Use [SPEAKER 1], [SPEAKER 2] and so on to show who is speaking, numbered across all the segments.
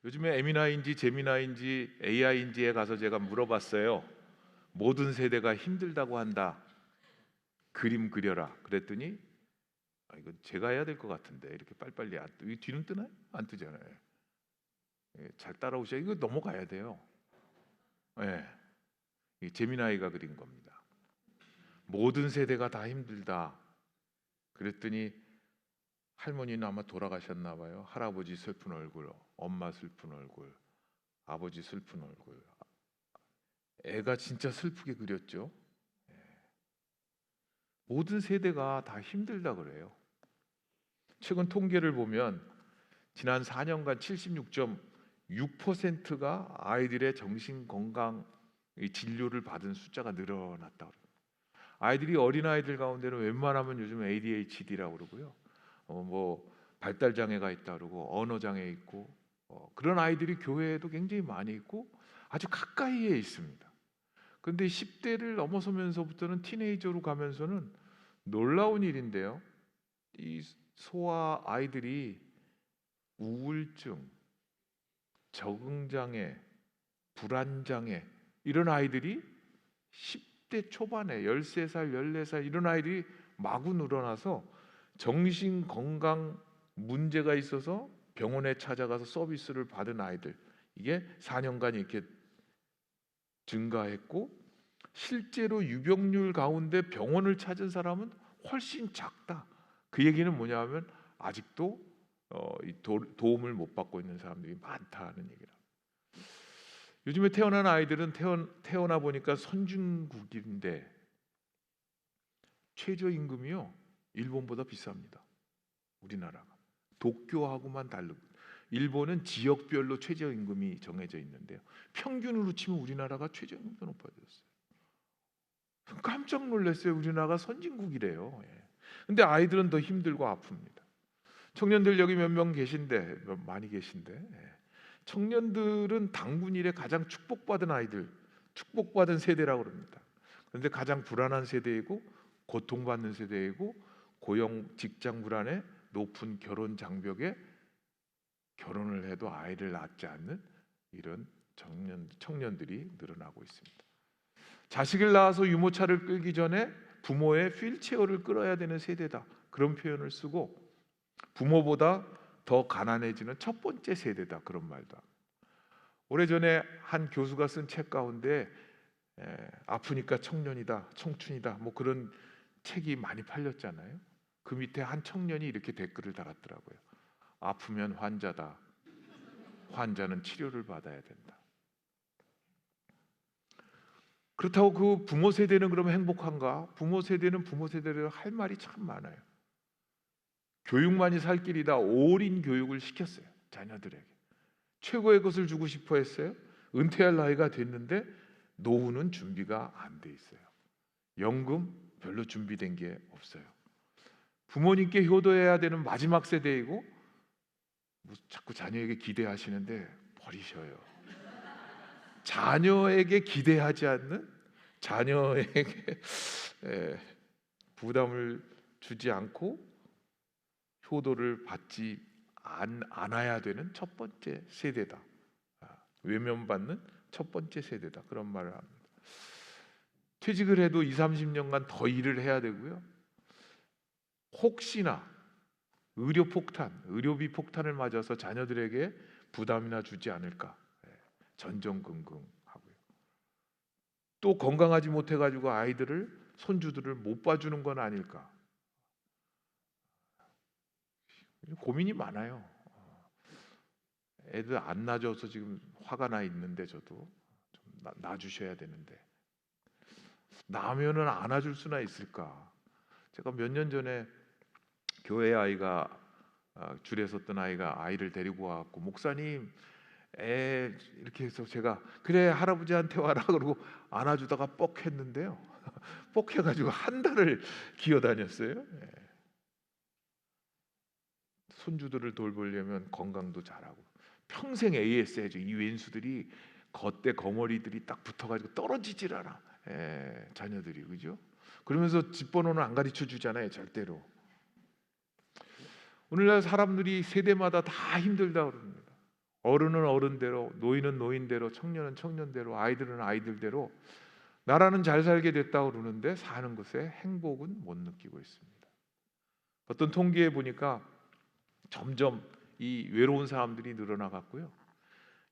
[SPEAKER 1] 요즘에 에미나인지 제미나인지 AI인지에 가서 제가 물어봤어요. 모든 세대가 힘들다고 한다. 그림 그려라. 그랬더니 이거 제가 해야 될 것 같은데 이렇게 빨리빨리 이 뒤는 뜨나요? 안 뜨잖아요. 예, 잘 따라오셔야 이거 넘어가야 돼요. 예, 이 제미나이가 그린 겁니다. 모든 세대가 다 힘들다. 그랬더니 할머니는 아마 돌아가셨나 봐요. 할아버지 슬픈 얼굴, 엄마 슬픈 얼굴, 아버지 슬픈 얼굴. 애가 진짜 슬프게 그렸죠. 모든 세대가 다 힘들다 그래요. 최근 통계를 보면 지난 4년간 76.6%가 아이들의 정신 건강 진료를 받은 숫자가 늘어났다 그래요. 아이들이 어린 아이들 가운데는 웬만하면 요즘 ADHD라고 그러고요. 뭐 발달 장애가 있다 그러고 언어 장애 있고 그런 아이들이 교회에도 굉장히 많이 있고 아주 가까이에 있습니다. 그런데 10대를 넘어서면서부터는 티네이저로 가면서는 놀라운 일인데요. 이 소아 아이들이 우울증, 적응장애, 불안장애 이런 아이들이 10대 초반에 13살, 14살 이런 아이들이 마구 늘어나서 정신 건강 문제가 있어서 병원에 찾아가서 서비스를 받은 아이들 이게 4년간 이렇게 증가했고 실제로 유병률 가운데 병원을 찾은 사람은 훨씬 작다. 그 얘기는 뭐냐면 아직도 도움을 못 받고 있는 사람들이 많다는 얘기라. 요즘에 태어난 아이들은 태어나 보니까 선진국인데 최저임금이요 일본보다 비쌉니다. 우리나라가 도쿄하고만 다르고 일본은 지역별로 최저임금이 정해져 있는데요. 평균으로 치면 우리나라가 최저임금도 높아졌어요. 깜짝 놀랐어요. 우리나라가 선진국이래요. 예. 근데 아이들은 더 힘들고 아픕니다. 청년들 여기 몇 명 계신데 많이 계신데 청년들은 당군 일에 가장 축복받은 아이들, 축복받은 세대라고 그럽니다. 그런데 가장 불안한 세대이고 고통받는 세대이고 고용 직장 불안에 높은 결혼 장벽에 결혼을 해도 아이를 낳지 않는 이런 청년들이 늘어나고 있습니다. 자식을 낳아서 유모차를 끌기 전에 부모의 휠체어를 끌어야 되는 세대다. 그런 표현을 쓰고 부모보다 더 가난해지는 첫 번째 세대다. 그런 말도. 오래전에 한 교수가 쓴 책 가운데 아프니까 청년이다, 청춘이다 뭐 그런 책이 많이 팔렸잖아요. 그 밑에 한 청년이 이렇게 댓글을 달았더라고요. 아프면 환자다. 환자는 치료를 받아야 된다. 그렇다고 그 부모 세대는 그러면 행복한가? 부모 세대는 부모 세대로 할 말이 참 많아요. 교육만이 살 길이다. 올인 교육을 시켰어요. 자녀들에게. 최고의 것을 주고 싶어 했어요. 은퇴할 나이가 됐는데 노후는 준비가 안 돼 있어요. 연금 별로 준비된 게 없어요. 부모님께 효도해야 되는 마지막 세대이고 뭐 자꾸 자녀에게 기대하시는데 버리셔요. 자녀에게 기대하지 않는 자녀에게 부담을 주지 않고 효도를 받지 않아야 되는 첫 번째 세대다. 외면받는 첫 번째 세대다. 그런 말을 합니다. 퇴직을 해도 20, 30년간 더 일을 해야 되고요. 혹시나 의료 폭탄, 의료비 폭탄을 맞아서 자녀들에게 부담이나 주지 않을까 전전긍긍하고요. 또 건강하지 못해가지고 아이들을 손주들을 못 봐주는 건 아닐까 고민이 많아요. 애들 안 낳아줘서 지금 화가 나 있는데 저도 좀 낳아주셔야 되는데 낳으면은 안아줄 수나 있을까? 제가 몇 년 전에 교회 아이가 줄에 섰던 아이가 아이를 데리고 와갖고 목사님 애 이렇게 해서 제가 그래 할아버지한테 와라 그러고 안아주다가 뻑 했는데요. 뻑 해가지고 한 달을 기어다녔어요. 손주들을 돌보려면 건강도 잘하고 평생 AS 해줘. 이 왼수들이 겉대 거머리들이 딱 붙어가지고 떨어지질 않아. 자녀들이 그죠? 그러면서 집 번호는 안 가르쳐 주잖아요. 절대로. 오늘날 사람들이 세대마다 다 힘들다 그럽니다. 어른은 어른대로, 노인은 노인대로, 청년은 청년대로, 아이들은 아이들대로 나라는 잘 살게 됐다고 그러는데 사는 것에 행복은 못 느끼고 있습니다. 어떤 통계에 보니까 점점 이 외로운 사람들이 늘어나갔고요.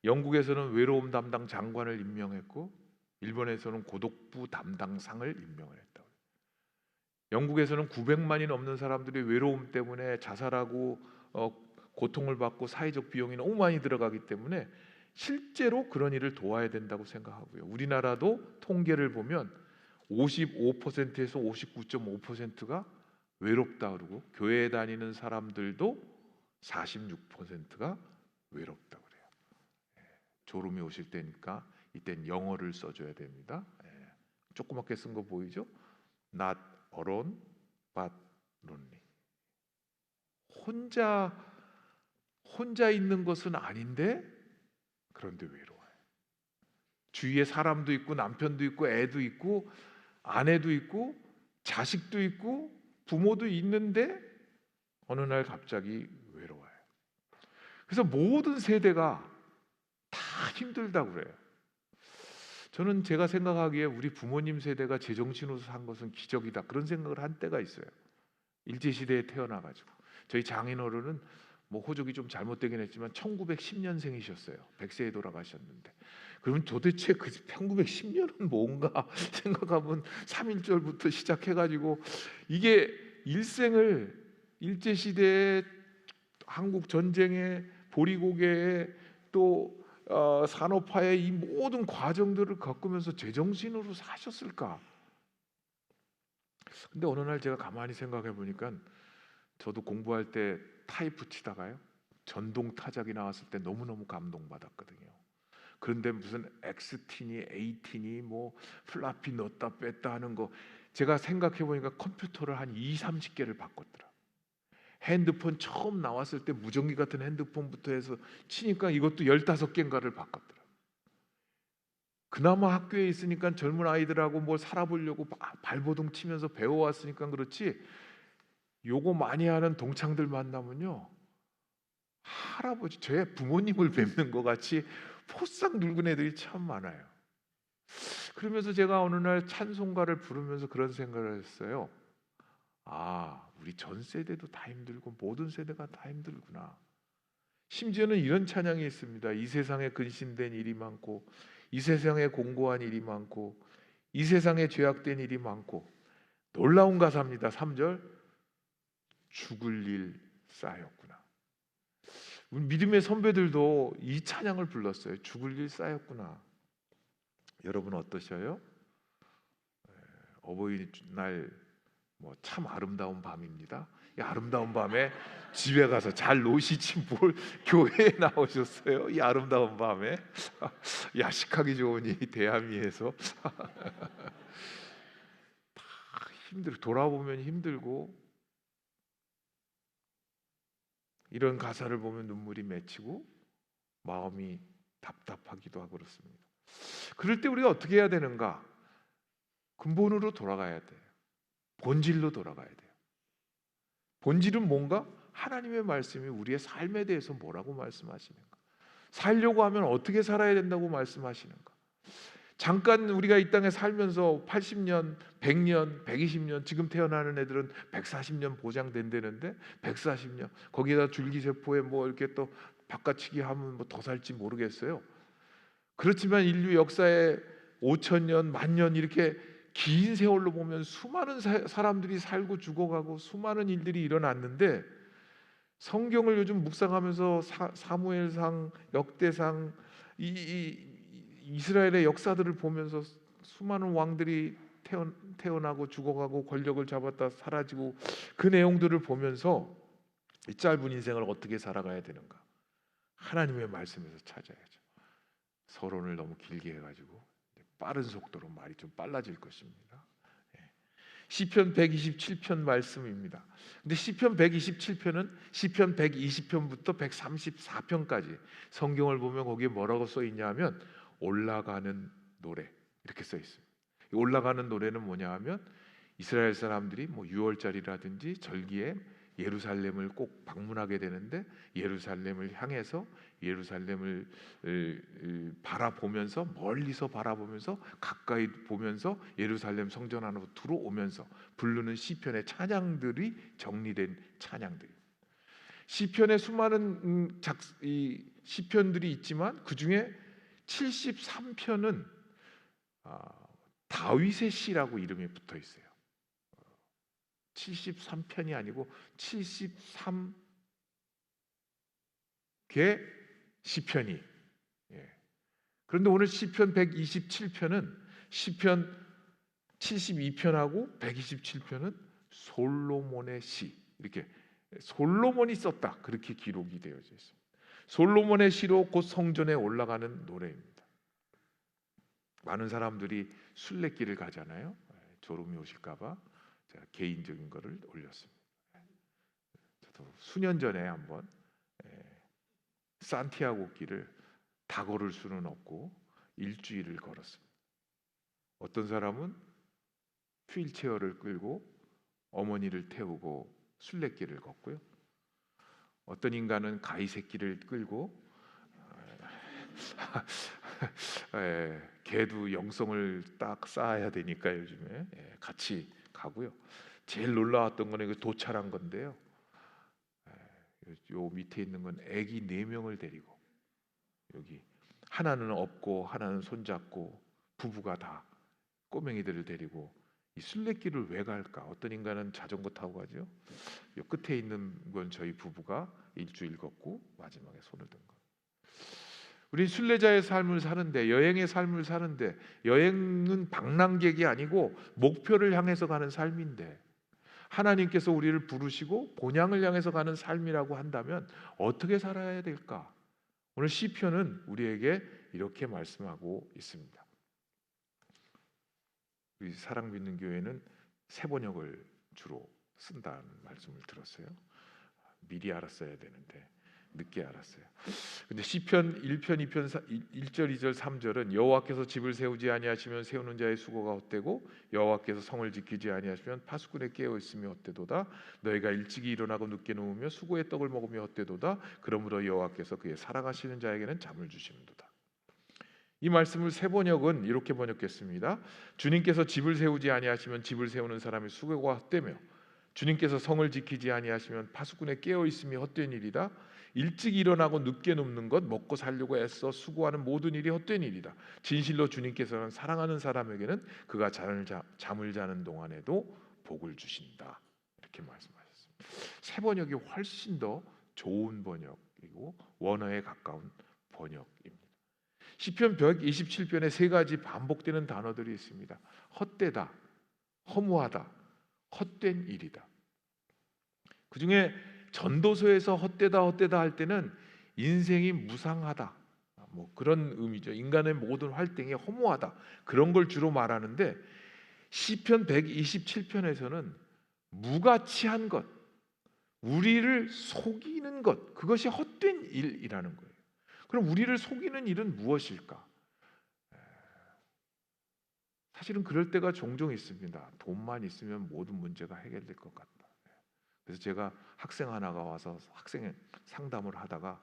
[SPEAKER 1] 영국에서는 외로움 담당 장관을 임명했고 일본에서는 고독부 담당상을 임명을 했다고. 영국에서는 900만이 넘는 사람들이 외로움 때문에 자살하고 고통을 받고 사회적 비용이 너무 많이 들어가기 때문에 실제로 그런 일을 도와야 된다고 생각하고요. 우리나라도 통계를 보면 55%에서 59.5%가 외롭다 그러고 교회에 다니는 사람들도 46%가 외롭다 그래요. 졸음이 오실 때니까 이땐 영어를 써줘야 됩니다. 조그맣게 쓴 거 보이죠? Not alone, but lonely. 혼자 있는 것은 아닌데 그런데 외로워요. 주위에 사람도 있고 남편도 있고 애도 있고 아내도 있고 자식도 있고 부모도 있는데 어느 날 갑자기 외로워요. 그래서 모든 세대가 다 힘들다고 그래요. 저는 제가 생각하기에 우리 부모님 세대가 제정신으로 산 것은 기적이다 그런 생각을 한 때가 있어요. 일제시대에 태어나가지고 저희 장인어른은 뭐 호적이 좀 잘못되긴 했지만 1910년생이셨어요. 100세에 돌아가셨는데 그러면 도대체 그 1910년은 뭔가 생각하면 3.1절부터 시작해가지고 이게 일생을 일제시대에 한국 전쟁에 보리고개에 또 산업화의 이 모든 과정들을 겪으면서 제정신으로 사셨을까? 근데 어느 날 제가 가만히 생각해 보니까 저도 공부할 때 타이프 치다가요 전동 타작이 나왔을 때 너무너무 감동받았거든요. 그런데 무슨 X틴이 A틴이 뭐 플라피 넣었다 뺐다 하는 거 제가 생각해 보니까 컴퓨터를 한 20-30개를 바꿨더라. 핸드폰 처음 나왔을 때 무전기 같은 핸드폰부터 해서 치니까 이것도 15개인가를 바꿨더라. 그나마 학교에 있으니까 젊은 아이들하고 뭘 살아보려고 발버둥 치면서 배워왔으니까 그렇지 요거 많이 하는 동창들 만나면요 할아버지 제 부모님을 뵙는 것 같이 포싹 늙은 애들이 참 많아요. 그러면서 제가 어느 날 찬송가를 부르면서 그런 생각을 했어요. 아, 우리 전 세대도 다 힘들고 모든 세대가 다 힘들구나. 심지어는 이런 찬양이 있습니다. 이 세상에 근심된 일이 많고 이 세상에 공고한 일이 많고 이 세상에 죄악된 일이 많고 놀라운 가사입니다. 3절 죽을 일 쌓였구나. 우리 믿음의 선배들도 이 찬양을 불렀어요. 죽을 일 쌓였구나. 여러분 어떠셔요? 어버이날 뭐 참 아름다운 밤입니다. 이 아름다운 밤에 집에 가서 잘 노시지 뭘 교회에 나오셨어요? 이 아름다운 밤에 야식하기 좋은 이 대한민에서 다 돌아보면 힘들고 이런 가사를 보면 눈물이 맺히고 마음이 답답하기도 하고 그렇습니다. 그럴 때 우리가 어떻게 해야 되는가? 근본으로 돌아가야 돼요. 본질로 돌아가야 돼요. 본질은 뭔가? 하나님의 말씀이 우리의 삶에 대해서 뭐라고 말씀하시는가? 살려고 하면 어떻게 살아야 된다고 말씀하시는가? 잠깐 우리가 이 땅에 살면서 80년, 100년, 120년 지금 태어나는 애들은 140년 보장된다는데 140년 거기에다 줄기세포에 뭐 이렇게 또 바꿔치기 하면 뭐 더 살지 모르겠어요. 그렇지만 인류 역사에 5,000년, 10,000년 이렇게 긴 세월로 보면 수많은 사람들이 살고 죽어가고 수많은 일들이 일어났는데 성경을 요즘 묵상하면서 사무엘상, 역대상, 이스라엘의 역사들을 보면서 수많은 왕들이 태어나고 죽어가고 권력을 잡았다 사라지고 그 내용들을 보면서 이 짧은 인생을 어떻게 살아가야 되는가? 하나님의 말씀에서 찾아야죠. 서론을 너무 길게 해가지고 빠른 속도로 말이 좀 빨라질 것입니다. 시편 127편 말씀입니다. 근데 시편 127편은 시편 120편부터 134편까지 성경을 보면 거기에 뭐라고 써 있냐면 올라가는 노래 이렇게 써 있습니다. 올라가는 노래는 뭐냐 하면 이스라엘 사람들이 뭐 6월절이라든지 절기에 예루살렘을 꼭 방문하게 되는데 예루살렘을 향해서 예루살렘을 바라보면서 멀리서 바라보면서 가까이 보면서 예루살렘 성전 안으로 들어오면서 부르는 시편의 찬양들이 정리된 찬양들이에요. 시편에 수많은 이 시편들이 있지만 그 중에 73편은 다윗의 시라고 이름이 붙어 있어요. 73편이 아니고 73개 시편이. 그런데 오늘 시편 127편은 시편 72편하고 127편은 솔로몬의 시, 이렇게 솔로몬이 썼다 그렇게 기록이 되어져 있습니다. 솔로몬의 시로 곧 성전에 올라가는 노래입니다. 많은 사람들이 순례길을 가잖아요. 졸음이 오실까봐 제가 개인적인 거를 올렸습니다. 저도 수년 전에 한번 산티아고 길을 다 걸을 수는 없고 일주일을 걸었습니다. 어떤 사람은 휠체어를 끌고 어머니를 태우고 순례길을 걷고요. 어떤 인간은 가위 새끼를 끌고 개도 영성을 딱 쌓아야 되니까 요즘에 같이 가고요. 제일 놀라웠던 거는 도찰한 건데요. 요 밑에 있는 건 아기 4명을 데리고 여기 하나는 업고 하나는 손잡고 부부가 다 꼬맹이들을 데리고 이 순례길을 왜 갈까? 어떤 인간은 자전거 타고 가죠. 요 끝에 있는 건 저희 부부가 일주일 걷고 마지막에 손을 든 거. 우리 순례자의 삶을 사는데 여행의 삶을 사는데 여행은 방랑객이 아니고 목표를 향해서 가는 삶인데 하나님께서 우리를 부르시고 본향을 향해서 가는 삶이라고 한다면 어떻게 살아야 될까? 오늘 시편은 우리에게 이렇게 말씀하고 있습니다. 우리 사랑 믿는 교회는 새 번역을 주로 쓴다는 말씀을 들었어요. 미리 알았어야 되는데 늦게 알았어요. 근데 시편 1편 2편 1절 2절 3절은 여호와께서 집을 세우지 아니하시면 세우는 자의 수고가 헛되고 여호와께서 성을 지키지 아니하시면 파수꾼에 깨어 있으며 헛되도다. 너희가 일찍이 일어나고 늦게 누우며 수고의 떡을 먹으며 헛되도다. 그러므로 여호와께서 그의 살아가시는 자에게는 잠을 주시는도다. 이 말씀을 새 번역은 이렇게 번역했습니다. 주님께서 집을 세우지 아니하시면 집을 세우는 사람의 수고가 헛되며 주님께서 성을 지키지 아니하시면 파수꾼에 깨어 있음이 헛된 일이다. 일찍 일어나고 늦게 눕는 것, 먹고 살려고 애써 수고하는 모든 일이 헛된 일이다. 진실로 주님께서는 사랑하는 사람에게는 그가 잠을 자는 동안에도 복을 주신다. 이렇게 말씀하셨습니다. 새 번역이 훨씬 더 좋은 번역이고 원어에 가까운 번역입니다. 시편 127편에 3가지 반복되는 단어들이 있습니다. 헛되다, 허무하다, 헛된 일이다. 그 중에 전도서에서 헛되다 할 때는 인생이 무상하다, 뭐 그런 의미죠. 인간의 모든 활동이 허무하다, 그런 걸 주로 말하는데 시편 127편에서는 무가치한 것, 우리를 속이는 것, 그것이 헛된 일이라는 거예요. 그럼 우리를 속이는 일은 무엇일까? 사실은 그럴 때가 종종 있습니다. 돈만 있으면 모든 문제가 해결될 것 같다. 그래서 제가 학생 하나가 와서 학생 상담을 하다가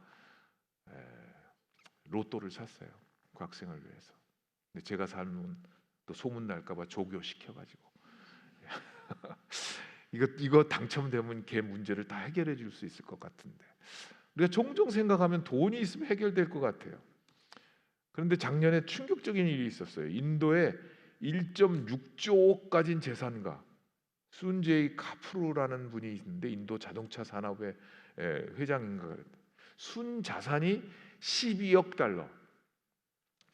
[SPEAKER 1] 로또를 샀어요. 그 학생을 위해서. 근데 제가 살면 또 소문 날까봐 조교 시켜가지고 이거 당첨되면 걔 문제를 다 해결해 줄 수 있을 것 같은데 우리가 종종 생각하면 돈이 있으면 해결될 것 같아요. 그런데 작년에 충격적인 일이 있었어요. 인도에 1.6조 가진 재산가 순제이 카프루라는 분이 있는데 인도 자동차 산업의 회장인가 그랬다. 순 자산이 12억 달러,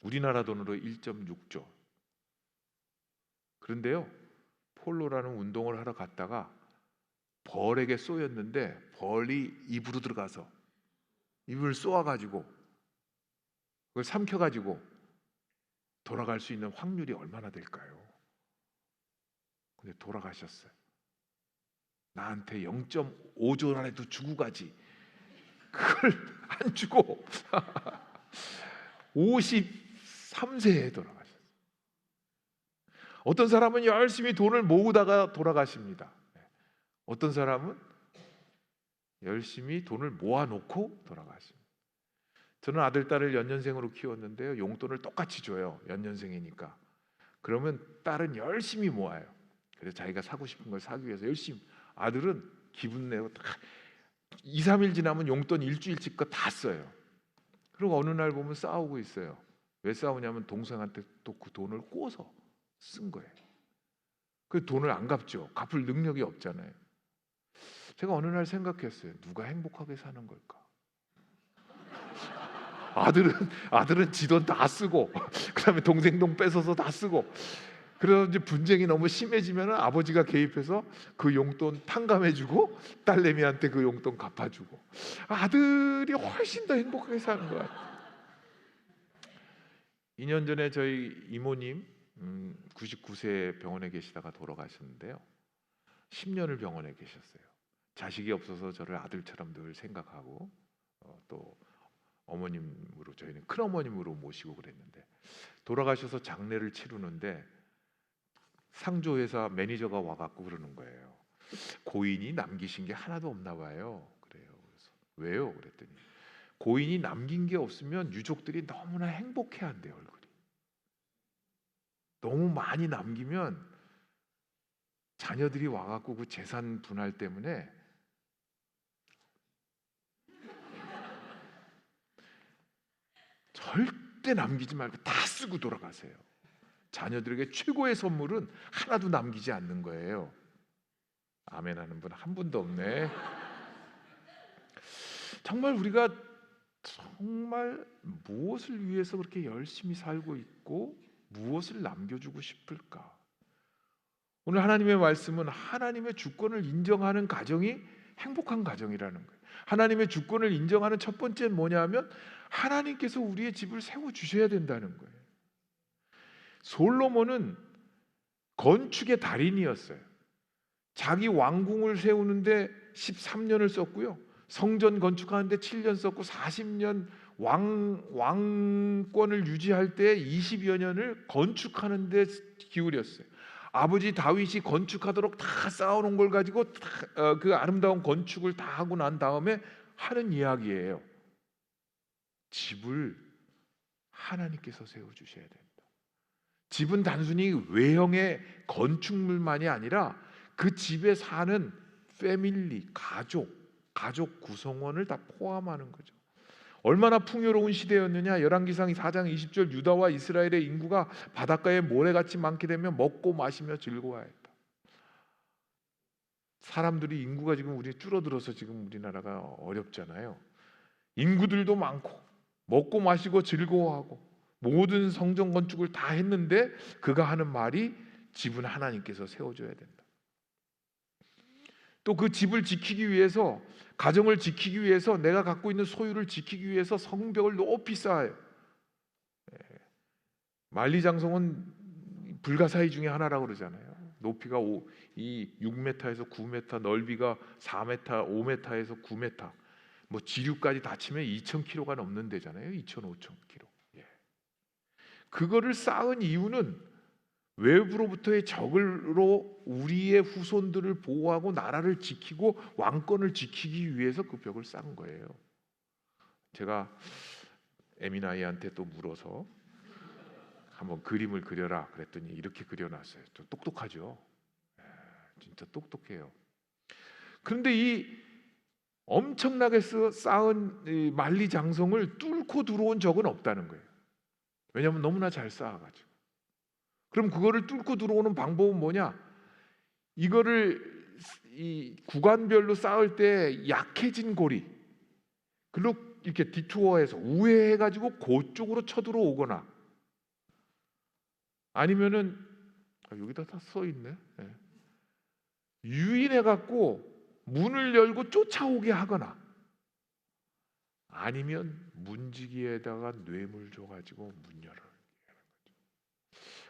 [SPEAKER 1] 우리나라 돈으로 1.6조. 그런데요, 폴로라는 운동을 하러 갔다가 벌에게 쏘였는데 벌이 입으로 들어가서 입을 쏘아가지고 그걸 삼켜가지고 돌아갈 수 있는 확률이 얼마나 될까요? 근데 돌아가셨어요. 나한테 0.5조라도 주고 가지. 그걸 안 주고 53세에 돌아가셨어요. 어떤 사람은 열심히 돈을 모으다가 돌아가십니다. 어떤 사람은 열심히 돈을 모아놓고 돌아가십니다. 저는 아들, 딸을 연년생으로 키웠는데요, 용돈을 똑같이 줘요. 연년생이니까. 그러면 딸은 열심히 모아요. 그래서 자기가 사고 싶은 걸 사기 위해서 열심히. 아들은 기분 내고 다 2, 3일 지나면 용돈 일주일치 거 다 써요. 그리고 어느 날 보면 싸우고 있어요. 왜 싸우냐면 동생한테 또 그 돈을 꼬서 쓴 거예요. 그 돈을 안 갚죠. 갚을 능력이 없잖아요. 제가 어느 날 생각했어요. 누가 행복하게 사는 걸까? 아들은 지 돈 다 쓰고, 그다음에 동생 돈 뺏어서 다 쓰고. 그래서 이제 분쟁이 너무 심해지면 아버지가 개입해서 그 용돈 탕감해주고 딸내미한테 그 용돈 갚아주고. 아들이 훨씬 더 행복하게 사는 것 같아요. 2년 전에 저희 이모님 99세 병원에 계시다가 돌아가셨는데요. 10년을 병원에 계셨어요. 자식이 없어서 저를 아들처럼 늘 생각하고 또 어머님으로, 저희는 큰어머님으로 모시고 그랬는데, 돌아가셔서 장례를 치르는데 상조회사 매니저가 와갖고 그러는 거예요. 고인이 남기신 게 하나도 없나 봐요. 그래요. 그래서 왜요? 그랬더니 고인이 남긴 게 없으면 유족들이 너무나 행복해한대요. 얼굴이 너무 많이 남기면 자녀들이 와갖고 그 재산 분할 때문에 절대 남기지 말고 다 쓰고 돌아가세요. 자녀들에게 최고의 선물은 하나도 남기지 않는 거예요. 아멘 하는 분 한 분도 없네. 정말 우리가 정말 무엇을 위해서 그렇게 열심히 살고 있고 무엇을 남겨주고 싶을까? 오늘 하나님의 말씀은 하나님의 주권을 인정하는 가정이 행복한 가정이라는 거예요. 하나님의 주권을 인정하는 첫 번째는 뭐냐면 하나님께서 우리의 집을 세워주셔야 된다는 거예요. 솔로몬은 건축의 달인이었어요. 자기 왕궁을 세우는데 13년을 썼고요, 성전 건축하는데 7년 썼고 40년 왕권을 유지할 때 20여 년을 건축하는 데 기울였어요. 아버지 다윗이 건축하도록 다 쌓아놓은 걸 가지고 그 아름다운 건축을 다 하고 난 다음에 하는 이야기예요. 집을 하나님께서 세워주셔야 된다. 집은 단순히 외형의 건축물만이 아니라 그 집에 사는 패밀리, 가족 구성원을 다 포함하는 거죠. 얼마나 풍요로운 시대였느냐. 열왕기상 4장 20절 유다와 이스라엘의 인구가 바닷가에 모래같이 많게 되면 먹고 마시며 즐거워했다. 사람들이 인구가 지금 우리 줄어들어서 지금 우리나라가 어렵잖아요. 인구들도 많고 먹고 마시고 즐거워하고 모든 성전 건축을 다 했는데 그가 하는 말이 집은 하나님께서 세워줘야 된다. 또 그 집을 지키기 위해서, 가정을 지키기 위해서, 내가 갖고 있는 소유를 지키기 위해서 성벽을 높이 쌓아요. 만리장성은 불가사의 중에 하나라고 그러잖아요. 높이가 6m에서 9m, 넓이가 4m, 5m에서 9m, 뭐 지류까지 다 치면 2,000km가 넘는 데잖아요. 2,500km. 그거를 쌓은 이유는 외부로부터의 적으로 우리의 후손들을 보호하고 나라를 지키고 왕권을 지키기 위해서 그 벽을 쌓은 거예요. 제가 에미나이한테 또 물어서 한번 그림을 그려라 그랬더니 이렇게 그려놨어요. 좀 똑똑하죠. 진짜 똑똑해요. 그런데 이 엄청나게 쌓은 이 만리장성을 뚫고 들어온 적은 없다는 거예요. 왜냐하면 너무나 잘 쌓아가지고. 그럼 그거를 뚫고 들어오는 방법은 뭐냐? 이거를 이 구간별로 쌓을 때 약해진 고리, 그리고 이렇게 디투어해서 우회해가지고 그쪽으로 쳐들어오거나, 아니면은 여기다 다 써 있네. 유인해갖고 문을 열고 쫓아오게 하거나, 아니면 문지기에다가 뇌물 줘가지고 문 열어.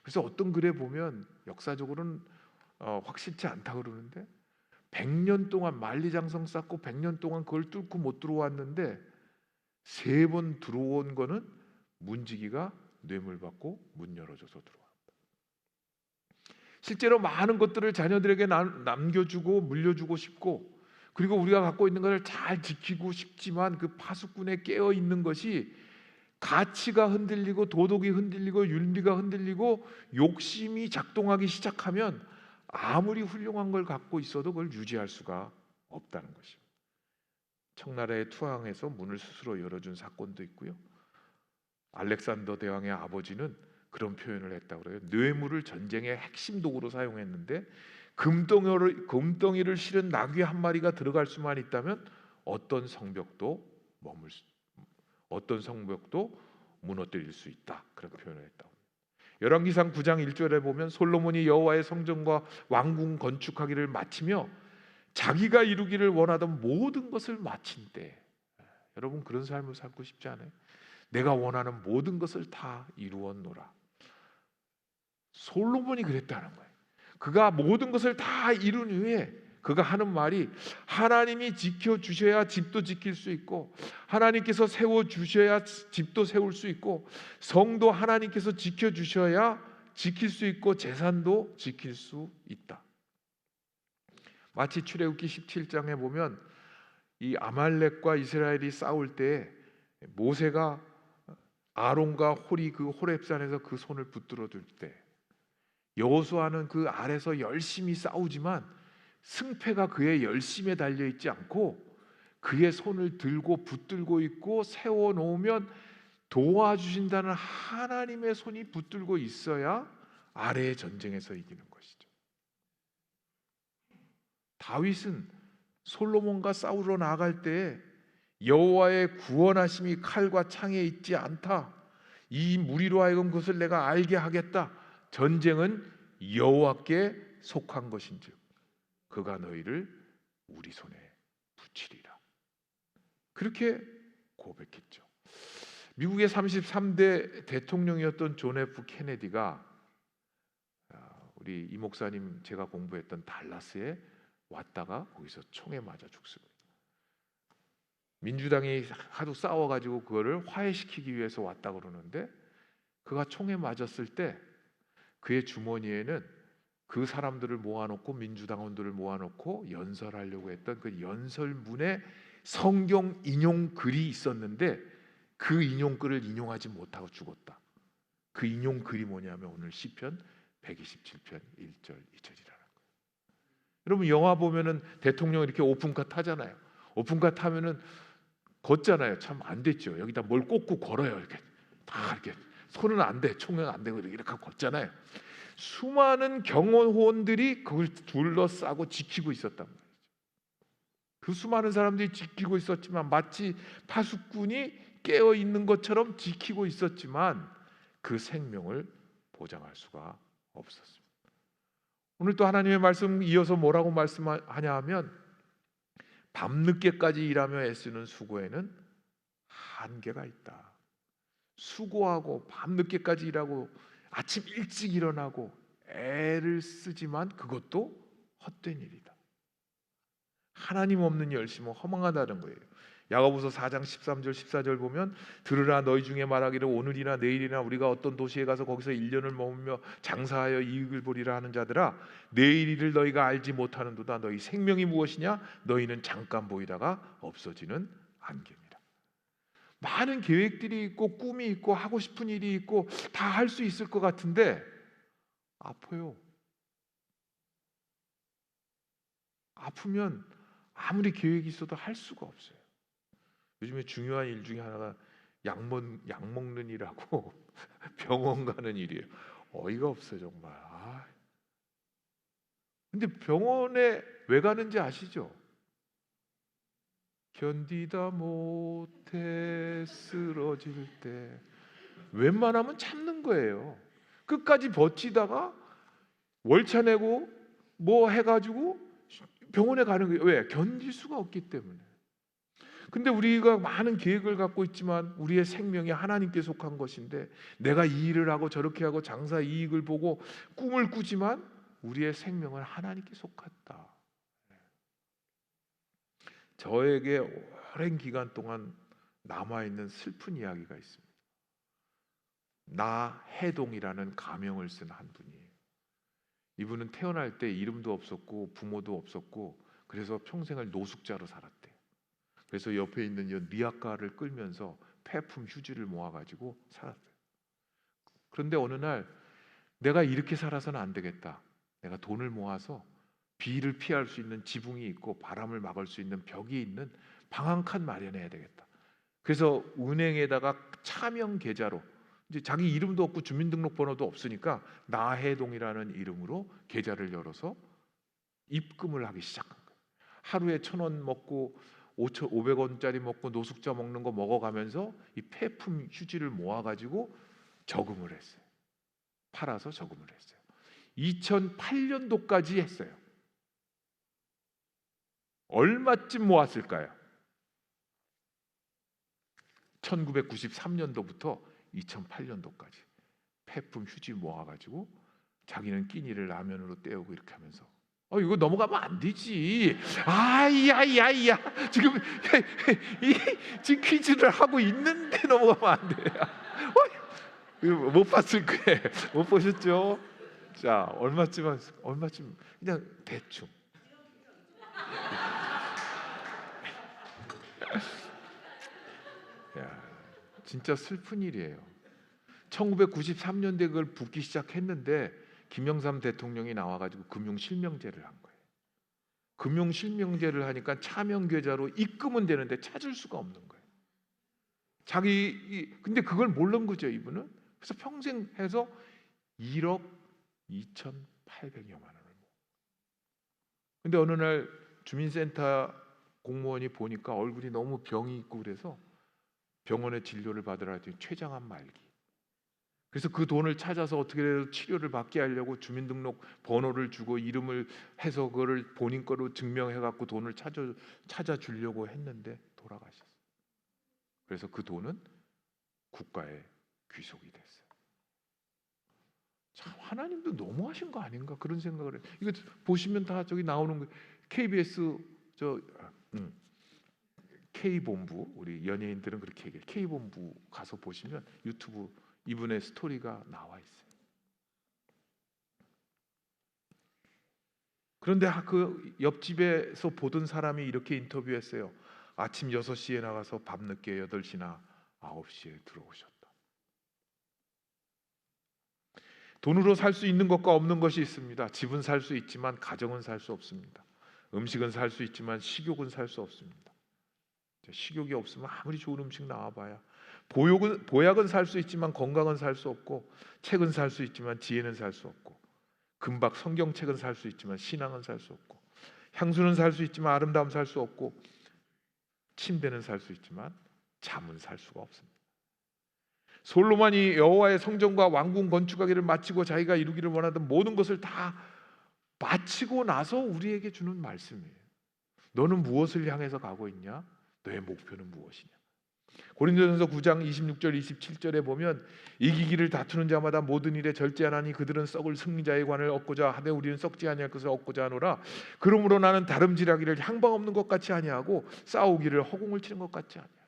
[SPEAKER 1] 그래서 어떤 글에 보면 역사적으로는 확실치 않다 그러는데 100년 동안 만리장성 쌓고 100년 동안 그걸 뚫고 못 들어왔는데 3번 들어온 거는 문지기가 뇌물 받고 문 열어줘서 들어왔다. 실제로 많은 것들을 자녀들에게 남겨주고 물려주고 싶고, 그리고 우리가 갖고 있는 것을 잘 지키고 싶지만 그 파수꾼에 깨어 있는 것이 가치가 흔들리고 도덕이 흔들리고 윤리가 흔들리고 욕심이 작동하기 시작하면 아무리 훌륭한 걸 갖고 있어도 그걸 유지할 수가 없다는 것이죠. 청나라의 투항에서 문을 스스로 열어준 사건도 있고요. 알렉산더 대왕의 아버지는 그런 표현을 했다고 그래요. 뇌물을 전쟁의 핵심 도구로 사용했는데 금덩이를 실은 나귀 한 마리가 들어갈 수만 있다면 어떤 성벽도 무너뜨릴 수 있다. 그런 표현을 했다고. 열왕기상 9장 1절에 보면 솔로몬이 여호와의 성전과 왕궁 건축하기를 마치며 자기가 이루기를 원하던 모든 것을 마친 때, 여러분 그런 삶을 살고 싶지 않아요? 내가 원하는 모든 것을 다 이루었노라. 솔로몬이 그랬다는 거예요. 그가 모든 것을 다 이룬 후에 그가 하는 말이 하나님이 지켜주셔야 집도 지킬 수 있고 하나님께서 세워주셔야 집도 세울 수 있고 성도 하나님께서 지켜주셔야 지킬 수 있고 재산도 지킬 수 있다. 마치 출애굽기 17장에 보면 이 아말렉과 이스라엘이 싸울 때 모세가 아론과 홀이 그 호렙산에서 그 손을 붙들어 줄 때 여호수아는 그 아래서 열심히 싸우지만 승패가 그의 열심에 달려 있지 않고 그의 손을 들고 붙들고 있고 세워 놓으면 도와주신다는 하나님의 손이 붙들고 있어야 아래의 전쟁에서 이기는 것이죠. 다윗은 솔로몬과 싸우러 나갈 때 여호와의 구원하심이 칼과 창에 있지 않다. 이 무리로 하여금 그것을 내가 알게 하겠다. 전쟁은 여호와께 속한 것인즉 그가 너희를 우리 손에 붙이리라. 그렇게 고백했죠. 미국의 33대 대통령이었던 존 F 케네디가 우리 이 목사님 제가 공부했던 달라스에 왔다가 거기서 총에 맞아 죽습니다. 민주당이 하도 싸워가지고 그거를 화해시키기 위해서 왔다 그러는데 그가 총에 맞았을 때 그의 주머니에는 그 사람들을 모아놓고 민주당원들을 모아놓고 연설하려고 했던 그 연설문에 성경 인용 글이 있었는데 그 인용글을 인용하지 못하고 죽었다. 그 인용글이 뭐냐면 오늘 시편 127편 1절 2절이라는 거예요. 여러분 영화 보면은 대통령 이렇게 오픈카 타잖아요. 오픈카 타면은 걷잖아요. 참 안 됐죠. 여기다 뭘 꽂고 걸어요. 이렇게 다 이렇게 손은 안 돼, 총은 안 되고 이렇게 걷잖아요. 수많은 경호원들이 그걸 둘러싸고 지키고 있었단 말이죠. 그 수많은 사람들이 지키고 있었지만 마치 파수꾼이 깨어 있는 것처럼 지키고 있었지만 그 생명을 보장할 수가 없었습니다. 오늘 또 하나님의 말씀 이어서 뭐라고 말씀하냐 하면 밤늦게까지 일하며 애쓰는 수고에는 한계가 있다. 수고하고 밤늦게까지 일하고 아침 일찍 일어나고 애를 쓰지만 그것도 헛된 일이다. 하나님 없는 열심은 허망하다는 거예요. 야고보서 4장 13절 14절 보면 들으라 너희 중에 말하기를 오늘이나 내일이나 우리가 어떤 도시에 가서 거기서 1년을 머물며 장사하여 이익을 보리라 하는 자들아 내일 일을 너희가 알지 못하는도다. 너희 생명이 무엇이냐 너희는 잠깐 보이다가 없어지는 안개입니다. 많은 계획들이 있고 꿈이 있고 하고 싶은 일이 있고 다 할 수 있을 것 같은데 아파요. 아프면 아무리 계획이 있어도 할 수가 없어요. 요즘에 중요한 일 중에 하나가 약 먹는 일하고 병원 가는 일이에요. 어이가 없어요 정말. 근데 병원에 왜 가는지 아시죠? 견디다 못해 쓰러질 때 웬만하면 참는 거예요. 끝까지 버티다가 월차 내고 뭐 해가지고 병원에 가는 거예요. 왜? 견딜 수가 없기 때문에. 근데 우리가 많은 계획을 갖고 있지만 우리의 생명이 하나님께 속한 것인데 내가 이 일을 하고 저렇게 하고 장사 이익을 보고 꿈을 꾸지만 우리의 생명은 하나님께 속했다. 저에게 오랜 기간 동안 남아있는 슬픈 이야기가 있습니다. 나해동이라는 가명을 쓴 한 분이에요. 이분은 태어날 때 이름도 없었고 부모도 없었고 그래서 평생을 노숙자로 살았대요. 그래서 옆에 있는 이 리아카를 끌면서 폐품 휴지를 모아가지고 살았어요. 그런데 어느 날 내가 이렇게 살아서는 안 되겠다. 내가 돈을 모아서 비를 피할 수 있는 지붕이 있고 바람을 막을 수 있는 벽이 있는 방 한 칸 마련해야 되겠다. 그래서 은행에다가 차명 계좌로, 이제 자기 이름도 없고 주민등록번호도 없으니까 나해동이라는 이름으로 계좌를 열어서 입금을 하기 시작한 거예요. 하루에 1,000원 먹고 500원짜리 먹고 노숙자 먹는 거 먹어가면서 이 폐품 휴지를 모아가지고 저금을 했어요. 팔아서 저금을 했어요. 2008년도까지 했어요. 얼마쯤 모았을까요? 1993년도부터 2008년도까지 폐품 휴지 모아가지고 자기는 끼니를 라면으로 때우고 이렇게 하면서, 이거 넘어가면 안 되지. 아이야 지금 지금 퀴즈를 하고 있는데 넘어가면 안 돼요. 이거 못 봤을 거예요. 못 보셨죠? 자, 얼마쯤 그냥 대충. 야, 진짜 슬픈 일이에요. 1993년대 그걸 붓기 시작했는데 김영삼 대통령이 나와가지고 금융실명제를 한 거예요. 금융실명제를 하니까 차명계좌로 입금은 되는데 찾을 수가 없는 거예요. 근데 그걸 모르는 거죠, 이분은. 그래서 평생 해서 1억 2,800여만 원을 모은. 근데 어느 날 주민센터 공무원이 보니까 얼굴이 너무 병이 있고 그래서 병원에 진료를 받으라 했더니 췌장암 말기. 그래서 그 돈을 찾아서 어떻게든 치료를 받게 하려고 주민등록 번호를 주고 이름을 해서 그거를 본인 거로 증명해 갖고 돈을 찾아 주려고 했는데 돌아가셨어요. 그래서 그 돈은 국가에 귀속이 됐어요. 참, 하나님도 너무하신 거 아닌가 그런 생각을 해요. 이거 보시면 다 저기 나오는 거, KBS K본부, 우리 연예인들은 그렇게 얘기해요. K본부 가서 보시면 유튜브 이분의 스토리가 나와 있어요. 그런데 그 옆집에서 보던 사람이 이렇게 인터뷰했어요. 아침 6시에 나가서 밤늦게 8시나 9시에 들어오셨다. 돈으로 살 수 있는 것과 없는 것이 있습니다. 집은 살 수 있지만 가정은 살 수 없습니다. 음식은 살 수 있지만 식욕은 살 수 없습니다. 식욕이 없으면 아무리 좋은 음식 나와봐야, 보약은 살 수 있지만 건강은 살 수 없고, 책은 살 수 있지만 지혜는 살 수 없고, 금박 성경책은 살 수 있지만 신앙은 살 수 없고, 향수는 살 수 있지만 아름다움 살 수 없고, 침대는 살 수 있지만 잠은 살 수가 없습니다. 솔로몬이 여호와의 성전과 왕궁 건축하기를 마치고 자기가 이루기를 원하던 모든 것을 다 마치고 나서 우리에게 주는 말씀이에요. 너는 무엇을 향해서 가고 있냐? 너의 목표는 무엇이냐? 고린도전서 9장 26절 27절에 보면 이기기를 다투는 자마다 모든 일에 절제하나니 그들은 썩을 승리자의 관을 얻고자 하되 우리는 썩지 아니할 것을 얻고자 하노라. 그러므로 나는 다름질하기를 향방 없는 것 같이 아니하고 싸우기를 허공을 치는 것 같지 아니하다.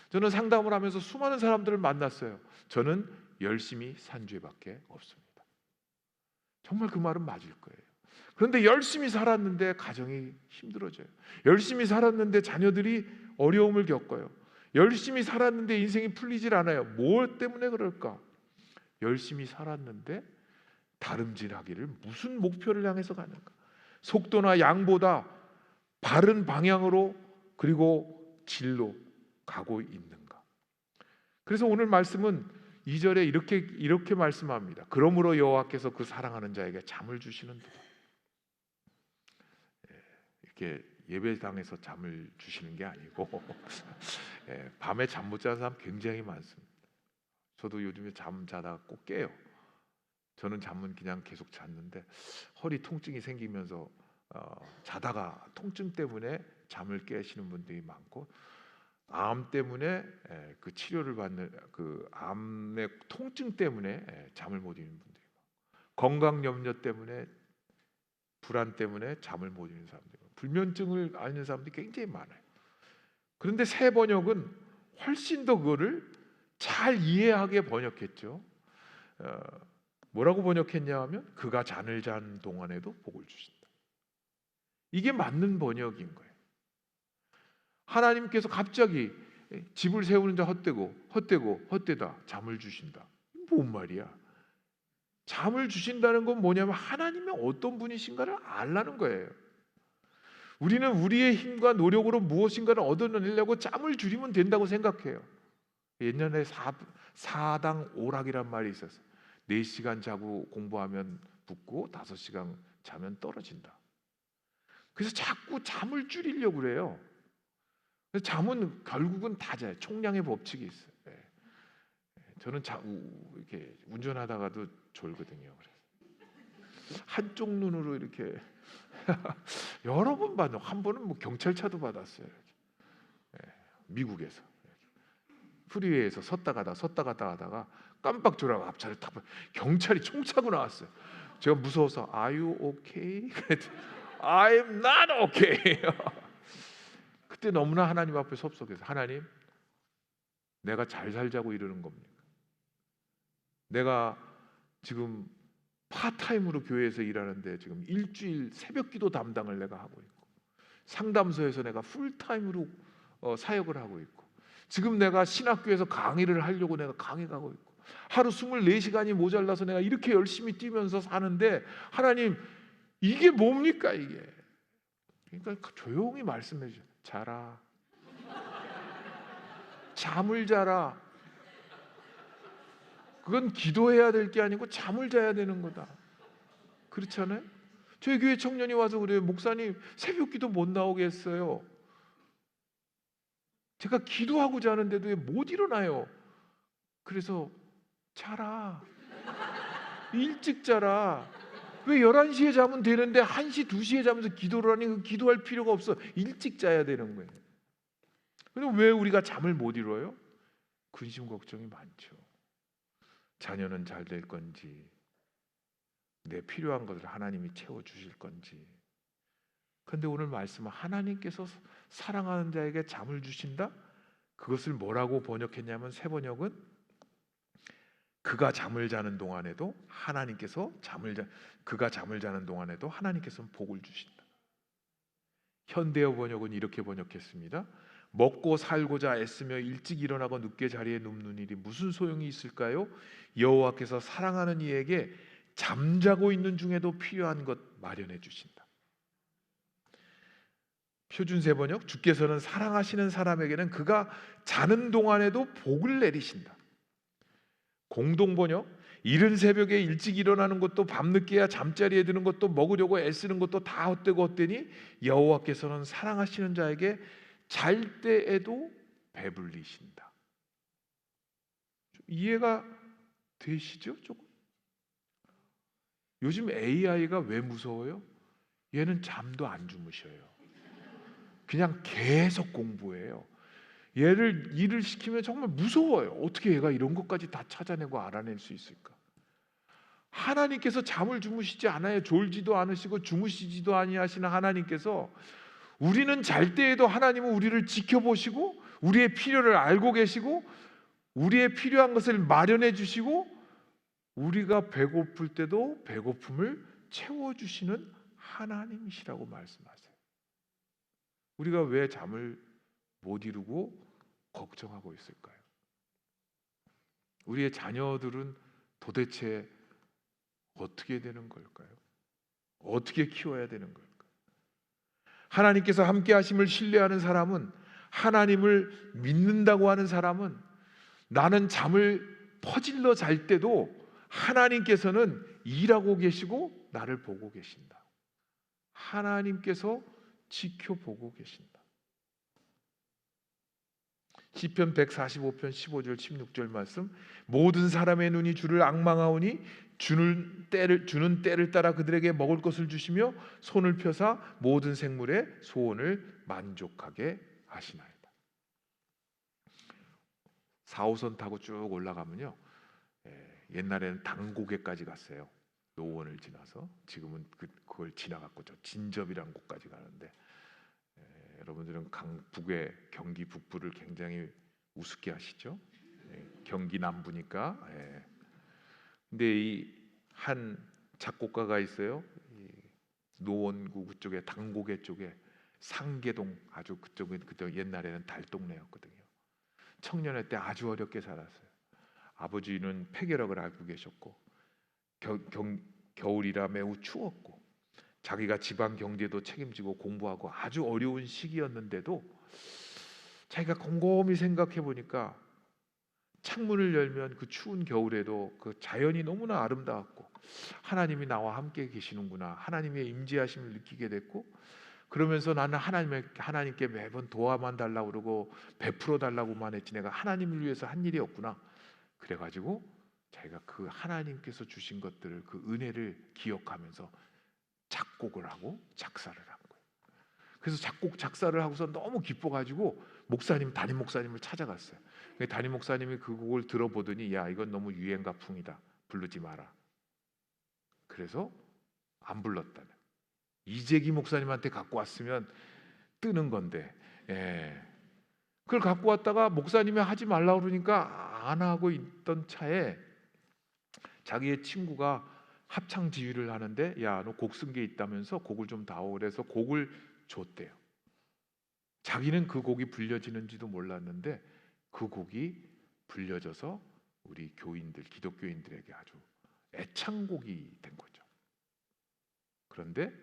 [SPEAKER 1] 저는 상담을 하면서 수많은 사람들을 만났어요. 저는 열심히 산 죄밖에 없습니다. 정말 그 말은 맞을 거예요. 그런데 열심히 살았는데 가정이 힘들어져요. 열심히 살았는데 자녀들이 어려움을 겪어요. 열심히 살았는데 인생이 풀리질 않아요. 뭘 때문에 그럴까? 열심히 살았는데 다름질하기를 무슨 목표를 향해서 가는가? 속도나 양보다 바른 방향으로 그리고 진로 가고 있는가? 그래서 오늘 말씀은 2절에 이렇게 말씀합니다. 그러므로 여호와께서 그 사랑하는 자에게 잠을 주시는도다. 이렇게 예배당에서 잠을 주시는 게 아니고 밤에 잠 못 자는 사람 굉장히 많습니다. 저도 요즘에 잠 자다가 꼭 깨요. 저는 잠은 그냥 계속 잤는데 허리 통증이 생기면서 자다가 통증 때문에 잠을 깨시는 분들이 많고, 암 때문에 그 치료를 받는 그 암의 통증 때문에 잠을 못 이루는 분들이 많고, 건강 염려 때문에 불안 때문에 잠을 못 이루는 사람들, 불면증을 앓는 사람들이 굉장히 많아요. 그런데 새 번역은 훨씬 더 그거를 잘 이해하게 번역했죠. 뭐라고 번역했냐 하면 그가 잠을 잔 동안에도 복을 주신다. 이게 맞는 번역인 거예요. 하나님께서 갑자기 집을 세우는 자 헛되다 잠을 주신다. 뭔 말이야? 잠을 주신다는 건 뭐냐면 하나님이 어떤 분이신가를 알라는 거예요. 우리는 우리의 힘과 노력으로 무엇인가를 얻어내려고 잠을 줄이면 된다고 생각해요. 옛날에 사당 오락이란 말이 있었어요. 4시간 자고 공부하면 붙고 5시간 자면 떨어진다. 그래서 자꾸 잠을 줄이려고 그래요. 그래서 잠은 결국은 다 자요. 총량의 법칙이 있어요. 저는 이렇게 운전하다가도 졸거든요. 그래서 한쪽 눈으로 이렇게 여러 번 받아. 한 번은 뭐 경찰차도 받았어요. 미국에서 프리웨이에서 섰다 갔다 하다가 깜빡 졸아가 앞차를 탁 경찰이 총 차고 나왔어요. 제가 무서워서 Are you okay? 그랬더니 I'm not okay. 그때 너무나 하나님 앞에 섭섭해서 하나님, 내가 잘 살자고 이러는 겁니까? 내가 지금 파타임으로 교회에서 일하는데 지금 일주일 새벽기도 담당을 내가 하고 있고 상담소에서 내가 풀타임으로 사역을 하고 있고 지금 내가 신학교에서 강의를 하려고 내가 강의 가고 있고 하루 24시간이 모자라서 내가 이렇게 열심히 뛰면서 사는데 하나님 이게 뭡니까 이게? 그러니까 조용히 말씀해 주세요. 자라. 잠을 자라. 그건 기도해야 될 게 아니고 잠을 자야 되는 거다. 그렇잖아요? 저희 교회 청년이 와서 그래요. 목사님 새벽기도 못 나오게 했어요. 제가 기도하고 자는데도 왜 못 일어나요? 그래서 자라. 일찍 자라. 왜 11시에 자면 되는데 1시, 2시에 자면서 기도를 하니 기도할 필요가 없어. 일찍 자야 되는 거예요. 그럼 왜 우리가 잠을 못 이뤄요? 근심 걱정이 많죠. 자녀는 잘 될 건지, 내 필요한 것을 하나님이 채워주실 건지. 그런데 오늘 말씀은 하나님께서 사랑하는 자에게 잠을 주신다? 그것을 뭐라고 번역했냐면 새 번역은 그가 잠을 자는 동안에도 그가 잠을 자는 동안에도 하나님께서는 복을 주신다. 현대어 번역은 이렇게 번역했습니다. 먹고 살고자 애쓰며 일찍 일어나고 늦게 자리에 눕는 일이 무슨 소용이 있을까요? 여호와께서 사랑하는 이에게 잠자고 있는 중에도 필요한 것 마련해 주신다. 표준세 번역, 주께서는 사랑하시는 사람에게는 그가 자는 동안에도 복을 내리신다. 공동 번역, 이른 새벽에 일찍 일어나는 것도 밤늦게야 잠자리에 드는 것도 먹으려고 애쓰는 것도 다 헛되고 헛되니 여호와께서는 사랑하시는 자에게 잘 때에도 배불리신다. 이해가 되시죠? 조금? 요즘 AI가 왜 무서워요? 얘는 잠도 안 주무셔요. 그냥 계속 공부해요. 얘를 일을 시키면 정말 무서워요. 어떻게 얘가 이런 것까지 다 찾아내고 알아낼 수 있을까? 하나님께서 잠을 주무시지 않아요. 졸지도 않으시고 주무시지도 아니하시는 하나님께서 우리는 잘 때에도 하나님은 우리를 지켜보시고 우리의 필요를 알고 계시고 우리의 필요한 것을 마련해 주시고 우리가 배고플 때도 배고픔을 채워주시는 하나님이시라고 말씀하세요. 우리가 왜 잠을 못 이루고 걱정하고 있을까요? 우리의 자녀들은 도대체 어떻게 되는 걸까요? 어떻게 키워야 되는 걸까요? 하나님께서 함께 하심을 신뢰하는 사람은, 하나님을 믿는다고 하는 사람은 나는 잠을 퍼질러 잘 때도 하나님께서는 일하고 계시고 나를 보고 계신다. 하나님께서 지켜보고 계신다. 시편 145편 15절 16절 말씀, 모든 사람의 눈이 주를 앙망하오니 주는 때를 따라 그들에게 먹을 것을 주시며 손을 펴사 모든 생물의 소원을 만족하게 하시나이다. 4호선 타고 쭉 올라가면요, 옛날에는 당고개까지 갔어요. 노원을 지나서. 지금은 그걸 지나갔고 저 진접이라는 곳까지 가는데, 여러분들은 강북의 경기 북부를 굉장히 우습게 하시죠. 경기 남부니까. 근데 이 한 작곡가가 있어요. 노원구 그쪽에 당고개 쪽에 상계동 아주 그쪽 옛날에는 달동네였거든요. 청년의 때 아주 어렵게 살았어요. 아버지는 폐결핵을 앓고 계셨고 겨울이라 매우 추웠고 자기가 지방 경제도 책임지고 공부하고 아주 어려운 시기였는데도 자기가 곰곰이 생각해 보니까 창문을 열면 그 추운 겨울에도 그 자연이 너무나 아름다웠고 하나님이 나와 함께 계시는구나, 하나님의 임재하심을 느끼게 됐고, 그러면서 나는 하나님께 매번 도와만 달라고 그러고 베풀어 달라고만 했지 내가 하나님을 위해서 한 일이 없구나. 그래가지고 자기가 그 하나님께서 주신 것들을, 그 은혜를 기억하면서 작곡을 하고 작사를 한 거예요. 그래서 작곡 작사를 하고서 너무 기뻐가지고 담임 목사님을 찾아갔어요. 담임 목사님이 그 곡을 들어보더니 야, 이건 너무 유행가풍이다, 부르지 마라. 그래서 안 불렀다는. 이재기 목사님한테 갖고 왔으면 뜨는 건데, 그걸 갖고 왔다가 목사님이 하지 말라고 그러니까 안 하고 있던 차에 자기의 친구가 합창 지휘를 하는데 야, 너 곡 쓴 게 있다면서 곡을 좀 다오 그래서 곡을 줬대요. 자기는 그 곡이 불려지는지도 몰랐는데 그 곡이 불려져서 우리 교인들, 기독교인들에게 아주 애창곡이 된 거죠. 그런데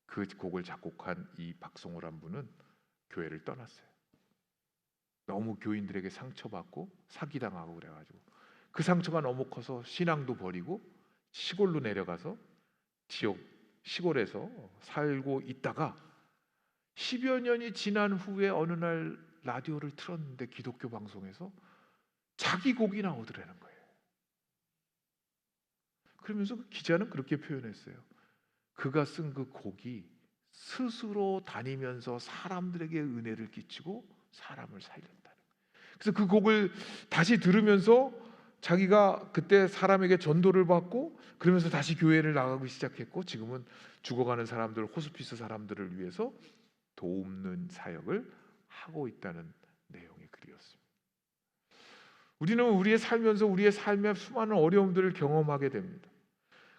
[SPEAKER 1] 그 곡을 작곡한 이 박성호란 분은 교회를 떠났어요. 너무 교인들에게 상처받고 사기당하고 그래가지고 그 상처가 너무 커서 신앙도 버리고 시골로 내려가서 시골에서 살고 있다가 10여 년이 지난 후에 어느 날 라디오를 틀었는데 기독교 방송에서 자기 곡이 나오더라는 거예요. 그러면서 그 기자는 그렇게 표현했어요. 그가 쓴 그 곡이 스스로 다니면서 사람들에게 은혜를 끼치고 사람을 살렸다는 거예요. 그래서 그 곡을 다시 들으면서 자기가 그때 사람에게 전도를 받고 그러면서 다시 교회를 나가고 시작했고 지금은 죽어가는 사람들, 호스피스 사람들을 위해서 돕는 사역을 하고 있다는 내용의 글이었습니다. 우리는 우리의 살면서 우리의 삶에 수많은 어려움들을 경험하게 됩니다.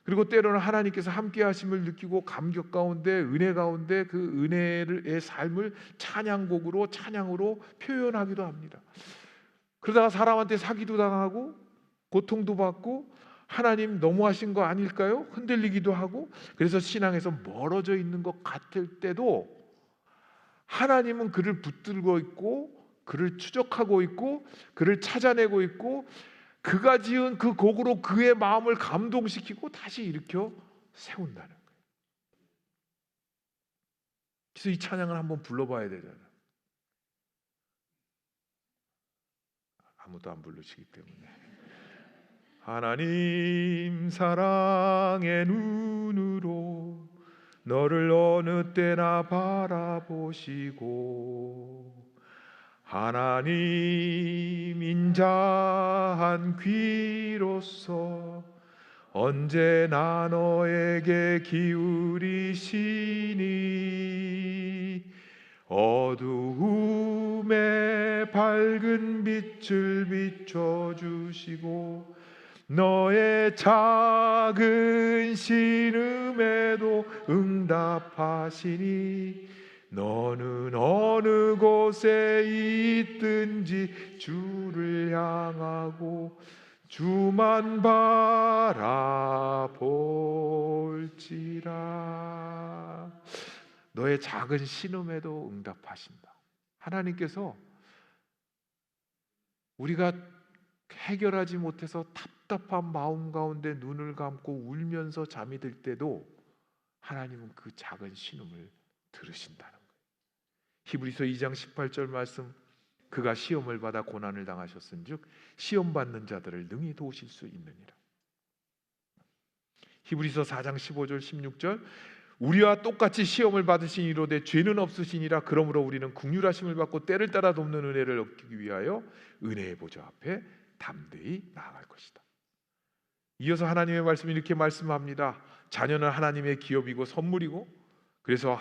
[SPEAKER 1] 그리고 때로는 하나님께서 함께 하심을 느끼고 감격 가운데, 은혜 가운데 그 은혜의 삶을 찬양으로 표현하기도 합니다. 그러다가 사람한테 사기도 당하고 고통도 받고 하나님 너무하신 거 아닐까요? 흔들리기도 하고 그래서 신앙에서 멀어져 있는 것 같을 때도 하나님은 그를 붙들고 있고 그를 추적하고 있고 그를 찾아내고 있고 그가 지은 그 곡으로 그의 마음을 감동시키고 다시 일으켜 세운다는 거예요. 그래서 이 찬양을 한번 불러봐야 되잖아요. 아무도 안 부르시기 때문에. 하나님 사랑의 눈으로 너를 어느 때나 바라보시고 하나님 인자한 귀로서 언제나 너에게 기울이시니 어두움에 밝은 빛을 비춰주시고 너의 작은 신음에도 응답하시니 너는 어느 곳에 있든지 주를 향하고 주만 바라볼지라. 너의 작은 신음에도 응답하신다. 하나님께서 우리가 해결하지 못해서 답답한 마음 가운데 눈을 감고 울면서 잠이 들 때도 하나님은 그 작은 신음을 들으신다는 거예요. 히브리서 2장 18절 말씀, 그가 시험을 받아 고난을 당하셨은즉 시험 받는 자들을 능히 도우실 수 있느니라. 히브리서 4장 15절 16절, 우리와 똑같이 시험을 받으신 이로되 죄는 없으시니라. 그러므로 우리는 긍휼하심을 받고 때를 따라 돕는 은혜를 얻기 위하여 은혜의 보좌 앞에 담대히 나아갈 것이다. 이어서 하나님의 말씀이 이렇게 말씀합니다. 자녀는 하나님의 기업이고 선물이고, 그래서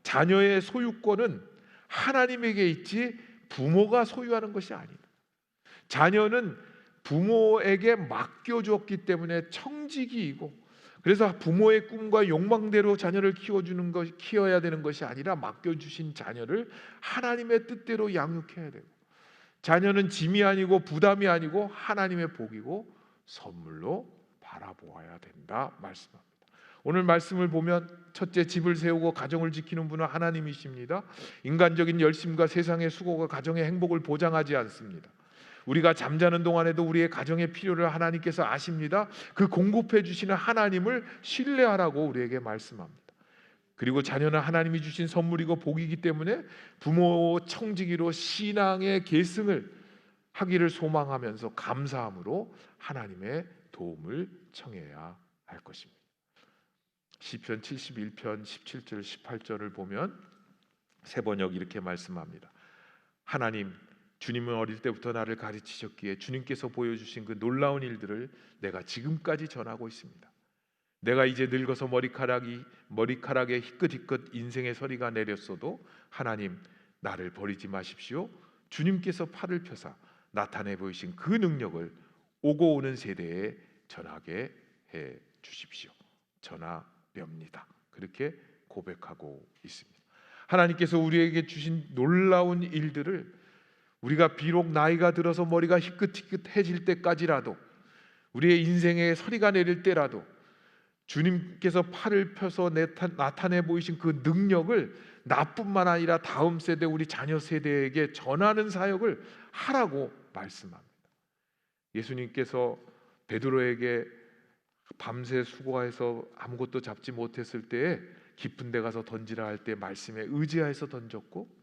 [SPEAKER 1] 자녀의 소유권은 하나님에게 있지 부모가 소유하는 것이 아니다. 자녀는 부모에게 맡겨주었기 때문에 청지기이고 그래서 부모의 꿈과 욕망대로 자녀를 키워야 되는 것이 아니라 맡겨주신 자녀를 하나님의 뜻대로 양육해야 되고, 자녀는 짐이 아니고 부담이 아니고 하나님의 복이고 선물로 바라보아야 된다 말씀합니다. 오늘 말씀을 보면 첫째, 집을 세우고 가정을 지키는 분은 하나님이십니다. 인간적인 열심과 세상의 수고가 가정의 행복을 보장하지 않습니다. 우리가 잠자는 동안에도 우리의 가정의 필요를 하나님께서 아십니다. 그 공급해 주시는 하나님을 신뢰하라고 우리에게 말씀합니다. 그리고 자녀는 하나님이 주신 선물이고 복이기 때문에 부모 청지기로 신앙의 계승을 하기를 소망하면서 감사함으로 하나님의 도움을 청해야 할 것입니다. 시편 71편 17절 18절을 보면 세번역 이렇게 말씀합니다. 하나님, 주님은 어릴 때부터 나를 가르치셨기에 주님께서 보여주신 그 놀라운 일들을 내가 지금까지 전하고 있습니다. 내가 이제 늙어서 머리카락에 희끗희끗 인생의 서리가 내렸어도 하나님, 나를 버리지 마십시오. 주님께서 팔을 펴사 나타내 보이신 그 능력을 오고 오는 세대에 전하게 해 주십시오. 전하렵니다. 그렇게 고백하고 있습니다. 하나님께서 우리에게 주신 놀라운 일들을 우리가 비록 나이가 들어서 머리가 희끗희끗해질 때까지라도, 우리의 인생에 서리가 내릴 때라도 주님께서 팔을 펴서 나타내 보이신 그 능력을 나뿐만 아니라 다음 세대, 우리 자녀 세대에게 전하는 사역을 하라고 말씀합니다. 예수님께서 베드로에게 밤새 수고해서 아무것도 잡지 못했을 때에 깊은 데 가서 던지라 할 때 말씀에 의지하여서 던졌고,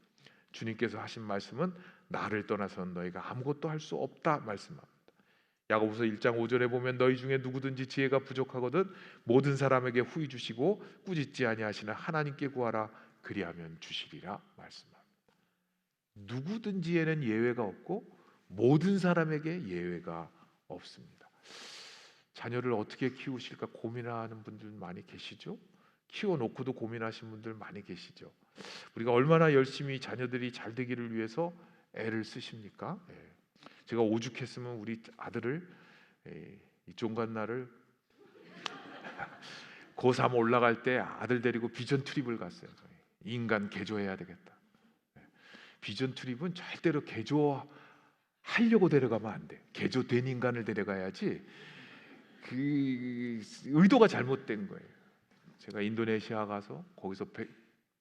[SPEAKER 1] 주님께서 하신 말씀은 나를 떠나서는 너희가 아무것도 할 수 없다 말씀합니다. 야고보서 1장 5절에 보면 너희 중에 누구든지 지혜가 부족하거든 모든 사람에게 후히 주시고 꾸짖지 아니하시는 하나님께 구하라 그리하면 주시리라 말씀합니다. 누구든지에는 예외가 없고 모든 사람에게 예외가 없습니다. 자녀를 어떻게 키우실까 고민하는 분들 많이 계시죠? 키워놓고도 고민하신 분들 많이 계시죠? 우리가 얼마나 열심히 자녀들이 잘 되기를 위해서 애를 쓰십니까? 제가 오죽했으면 우리 아들을 이 종갓날을 고3 올라갈 때 아들 데리고 비전 트립을 갔어요. 인간 개조해야 되겠다. 비전 트립은 절대로 개조하려고 데려가면 안 돼. 개조된 인간을 데려가야지. 그 의도가 잘못된 거예요. 제가 인도네시아 가서 거기서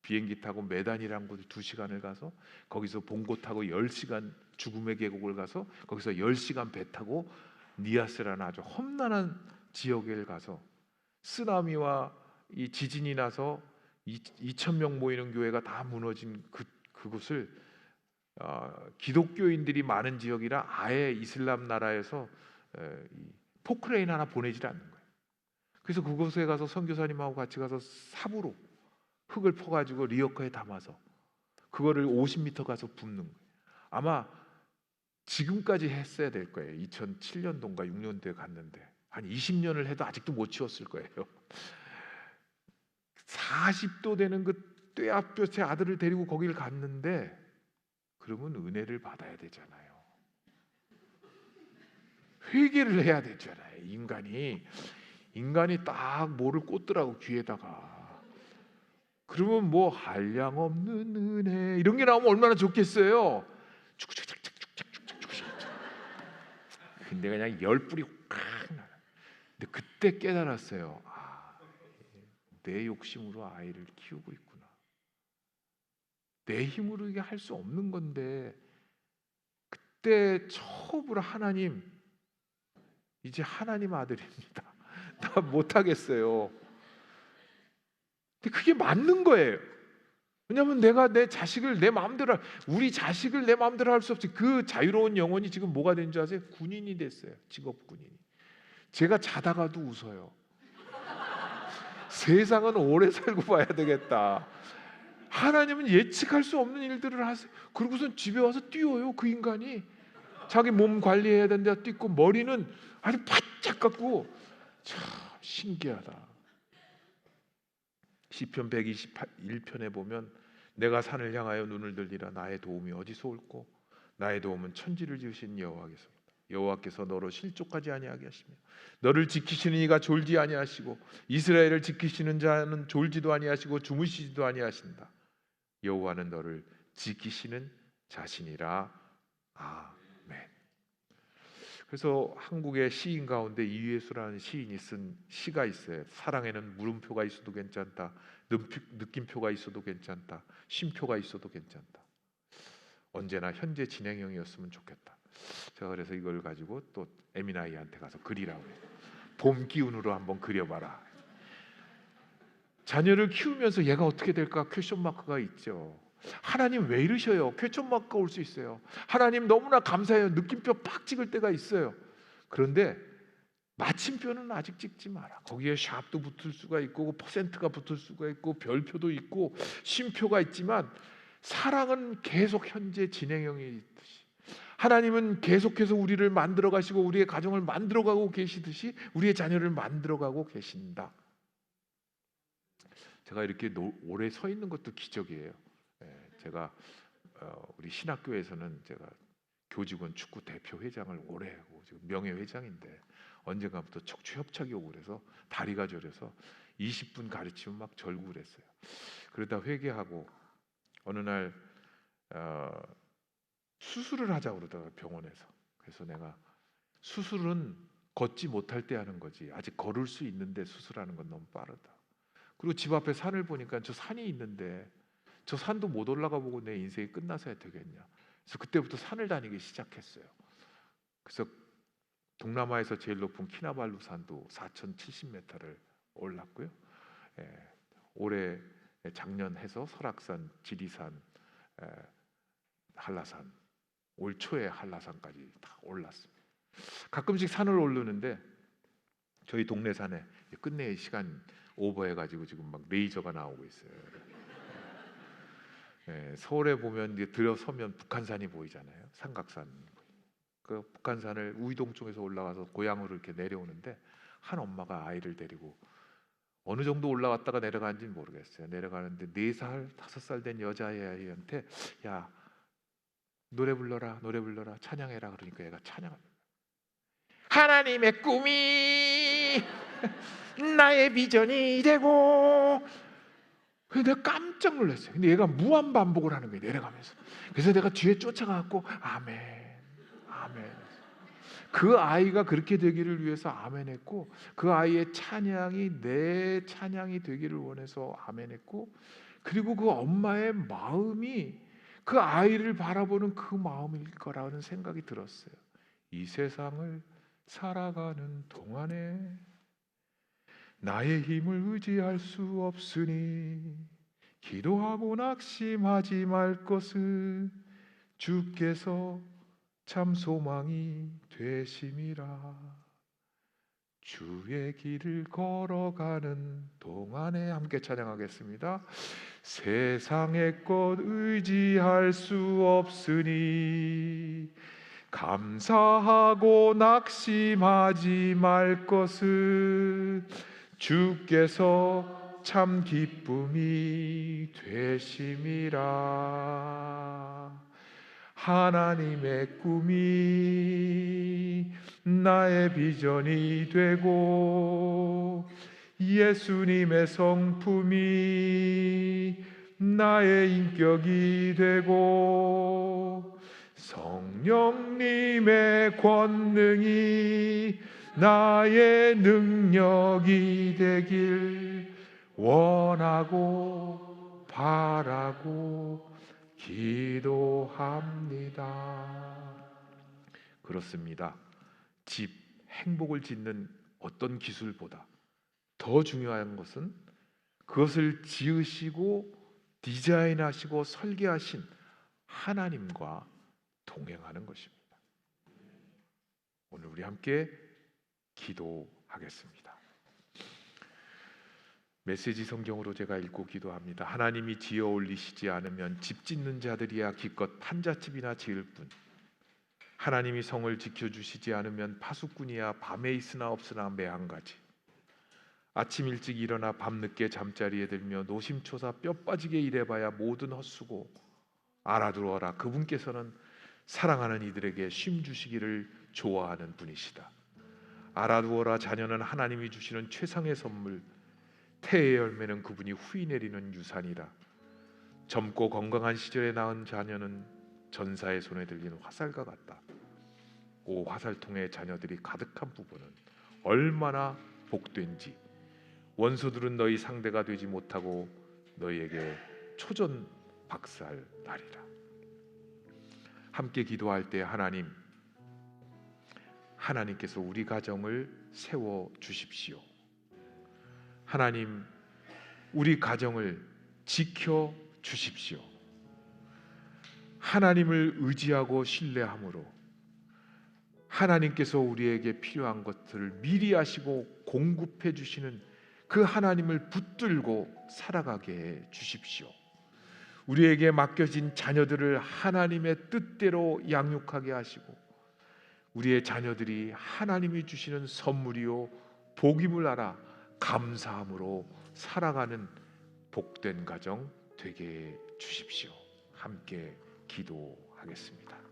[SPEAKER 1] 비행기 타고 메단이라는 곳에 2시간을 가서 거기서 봉고 타고 10시간 죽음의 계곡을 가서 거기서 10시간 배 타고 니아스라는 아주 험난한 지역에 가서 쓰나미와 이 지진이 나서 2,000명 모이는 교회가 다 무너진 그곳을 기독교인들이 많은 지역이라 아예 이슬람 나라에서 포크레인 하나 보내질 않는 거예요. 그래서 그곳에 가서 선교사님하고 같이 가서 삽으로 흙을 퍼가지고 리어커에 담아서 그거를 50m 가서 붓는 거예요. 아마 지금까지 했어야 될 거예요. 2007년도인가 6년도에 갔는데 한 20년을 해도 아직도 못 치웠을 거예요. 40도 되는 그 떼앞볕에 아들을 데리고 거기를 갔는데, 그러면 은혜를 받아야 되잖아요. 회개를 해야 되잖아요. 인간이 딱 뭐를 꽂더라고 귀에다가. 그러면 뭐 한량 없는 은혜 이런 게 나오면 얼마나 좋겠어요. 근데 그냥 열 뿌리 칵 나. 근데 그때 깨달았어요. 내 욕심으로 아이를 키우고 있구나. 내 힘으로 이게 할 수 없는 건데, 그때 처음으로 하나님, 이제 하나님 아들입니다. 나 못하겠어요. 근데 그게 맞는 거예요. 왜냐하면 내가 내 자식을 내 마음대로, 우리 자식을 내 마음대로 할 수 없지. 그 자유로운 영혼이 지금 뭐가 된 줄 아세요? 군인이 됐어요. 직업 군인이. 제가 자다가도 웃어요. 세상은 오래 살고 봐야 되겠다. 하나님은 예측할 수 없는 일들을 하세요. 그러고선 집에 와서 뛰어요. 그 인간이 자기 몸 관리해야 되는데 뛰고, 머리는 아주 바짝 깎고. 참 신기하다. 시편 121편에 보면 내가 산을 향하여 눈을 들리라. 나의 도움이 어디서 올꼬? 나의 도움은 천지를 지으신 여호와께서입니다. 여호와께서 너로 실족하지 아니하게 하시며 너를 지키시는 이가 졸지 아니하시고 이스라엘을 지키시는 자는 졸지도 아니하시고 주무시지도 아니하신다. 여호와는 너를 지키시는 자신이라. 아멘. 그래서 한국의 시인 가운데 이회수라는 시인이 쓴 시가 있어요. 사랑에는 물음표가 있어도 괜찮다. 느낌표가 있어도 괜찮다. 쉼표가 있어도 괜찮다. 언제나 현재 진행형이었으면 좋겠다. 제가 그래서 이걸 가지고 또 에미나이한테 가서 그리라고 해요. 봄 기운으로 한번 그려봐라. 자녀를 키우면서 얘가 어떻게 될까 퀘스천 마크가 있죠. 하나님 왜 이러셔요? 퀘스천 마크가 올 수 있어요. 하나님 너무나 감사해요. 느낌표 팍 찍을 때가 있어요. 그런데 마침표는 아직 찍지 마라. 거기에 샵도 붙을 수가 있고 퍼센트가 붙을 수가 있고 별표도 있고 쉼표가 있지만 사랑은 계속 현재 진행형이 있듯이 하나님은 계속해서 우리를 만들어 가시고 우리의 가정을 만들어 가고 계시듯이 우리의 자녀를 만들어 가고 계신다. 제가 이렇게 오래 서 있는 것도 기적이에요. 제가 우리 신학교에서는 제가 교직원 축구 대표 회장을 오래 하고 지금 명예 회장인데 언젠가부터 척추 협착이 오고 그래서 다리가 저려서 20분 가르치면 막 절고 그랬어요. 그러다 회개하고 어느 날 수술을 하자고 그러다가 병원에서 그래서 내가 수술은 걷지 못할 때 하는 거지 아직 걸을 수 있는데 수술하는 건 너무 빠르다. 그리고 집 앞에 산을 보니까 저 산이 있는데 저 산도 못 올라가 보고 내 인생이 끝나서야 되겠냐. 그래서 그때부터 산을 다니기 시작했어요. 그래서 동남아에서 제일 높은 키나발루 산도 4,070m를 올랐고요. 올해 작년 해서 설악산, 지리산, 한라산, 올 초에 한라산까지 다 올랐습니다. 가끔씩 산을 오르는데 저희 동네 산에 끝내 시간 오버해가지고 지금 막 레이저가 나오고 있어요. 서울에 보면 이제 들어서면 북한산이 보이잖아요. 삼각산. 그 북한산을 우이동 쪽에서 올라가서 고향으로 이렇게 내려오는데 한 엄마가 아이를 데리고 어느 정도 올라갔다가 내려가는지는 모르겠어요. 내려가는데 4살, 5살 된 여자아이한테 야 노래 불러라, 노래 불러라, 찬양해라 그러니까 얘가 찬양합니다. 하나님의 꿈이 나의 비전이 되고. 그래서 내가 깜짝 놀랐어요. 근데 얘가 무한 반복을 하는 거예요. 내려가면서. 그래서 내가 뒤에 쫓아가고 아멘, 아멘. 그 아이가 그렇게 되기를 위해서 아멘했고 그 아이의 찬양이 내 찬양이 되기를 원해서 아멘했고 그리고 그 엄마의 마음이 그 아이를 바라보는 그 마음일 거라는 생각이 들었어요. 이 세상을 살아가는 동안에 나의 힘을 의지할 수 없으니 기도하고 낙심하지 말 것은 주께서 참 소망이 되심이라. 주의 길을 걸어가는 동안에 함께 찬양하겠습니다. 세상의 것 의지할 수 없으니 감사하고 낙심하지 말 것은 주께서 참 기쁨이 되심이라. 하나님의 꿈이 나의 비전이 되고 예수님의 성품이 나의 인격이 되고 성령님의 권능이 나의 능력이 되길 원하고 바라고 기도합니다. 그렇습니다. 집, 행복을 짓는 어떤 기술보다 더 중요한 것은 그것을 지으시고 디자인하시고 설계하신 하나님과 동행하는 것입니다. 오늘 우리 함께 기도하겠습니다. 메시지 성경으로 제가 읽고 기도합니다. 하나님이 지어 올리시지 않으면 집 짓는 자들이야 기껏 판잣집이나 지을 뿐 하나님이 성을 지켜주시지 않으면 파수꾼이야 밤에 있으나 없으나 매한가지. 아침 일찍 일어나 밤늦게 잠자리에 들며 노심초사 뼈 빠지게 일해봐야 모든 헛수고 알아두어라. 그분께서는 사랑하는 이들에게 쉼 주시기를 좋아하는 분이시다. 알아두어라. 자녀는 하나님이 주시는 최상의 선물, 태의 열매는 그분이 후히 내리는 유산이다. 젊고 건강한 시절에 낳은 자녀는 전사의 손에 들리는 화살과 같다. 오 화살통에 자녀들이 가득한 부부는 얼마나 복된지. 원수들은 너희 상대가 되지 못하고 너희에게 초전 박살 나리라. 함께 기도할 때 하나님께서 우리 가정을 세워 주십시오. 하나님, 우리 가정을 지켜 주십시오. 하나님을 의지하고 신뢰함으로 하나님께서 우리에게 필요한 것들을 미리 아시고 공급해 주시는 그 하나님을 붙들고 살아가게 해 주십시오. 우리에게 맡겨진 자녀들을 하나님의 뜻대로 양육하게 하시고 우리의 자녀들이 하나님이 주시는 선물이요 복임을 알아 감사함으로 살아가는 복된 가정 되게 해 주십시오. 함께 기도하겠습니다.